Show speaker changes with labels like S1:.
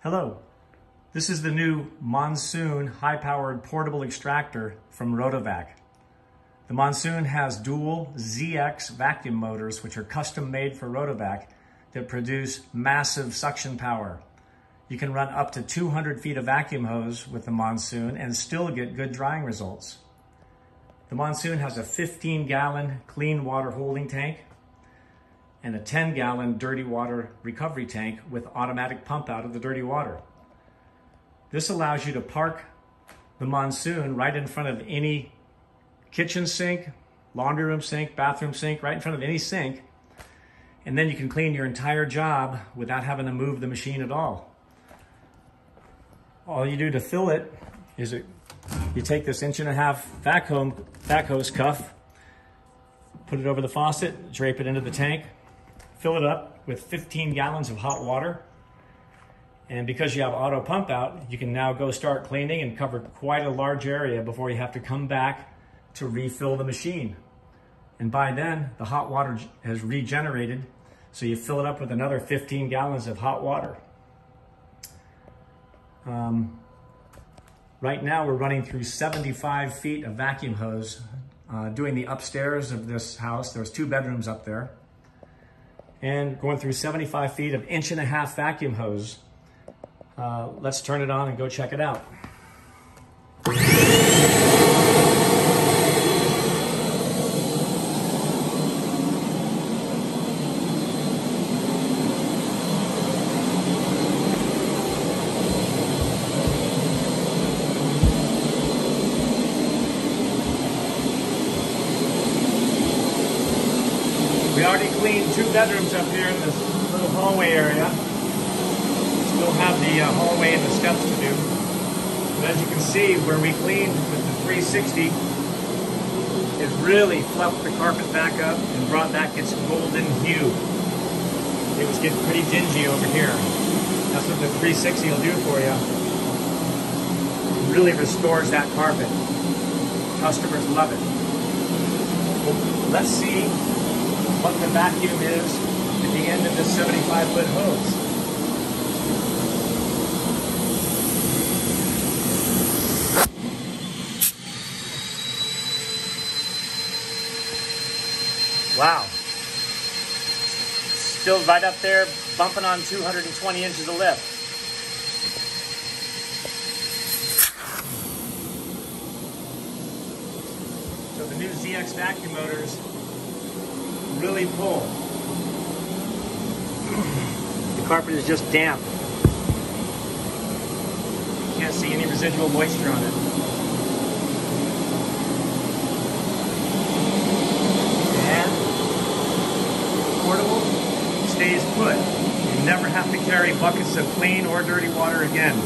S1: Hello, this is the new Monsoon high-powered portable extractor from Rotovac. The Monsoon has dual ZX vacuum motors which are custom made for Rotovac that produce massive suction power. You can run up to 200 feet of vacuum hose with the Monsoon and still get good drying results. The Monsoon has a 15-gallon clean water holding tank and a 10-gallon dirty water recovery tank with automatic pump out of the dirty water. This allows you to park the Monsoon right in front of any kitchen sink, laundry room sink, bathroom sink, right in front of any sink, and then you can clean your entire job without having to move the machine at all. All you do to fill it is you take this 1.5-inch vac hose cuff, put it over the faucet, drape it into the tank, fill it up with 15 gallons of hot water. And because you have auto pump out, you can now go start cleaning and cover quite a large area before you have to come back to refill the machine. And by then, the hot water has regenerated, so you fill it up with another 15 gallons of hot water. Right now, we're running through 75 feet of vacuum hose, doing the upstairs of this house. There's 2 bedrooms up there. And going through 75 feet of 1.5-inch vacuum hose. Let's turn it on and go check it out. We already cleaned 2 bedrooms up here in this little hallway area. Still have the hallway and the steps to do. But as you can see, where we cleaned with the 360, it really fluffed the carpet back up and brought back its golden hue. It was getting pretty dingy over here. That's what the 360 will do for you. It really restores that carpet. Customers love it. Well, let's see what the vacuum is at the end of this 75-foot hose. Wow. Still right up there, bumping on 220 inches of lift. So the new ZX vacuum motors really pull. The carpet is just damp. You can't see any residual moisture on it. And portable, stays put. You never have to carry buckets of clean or dirty water again.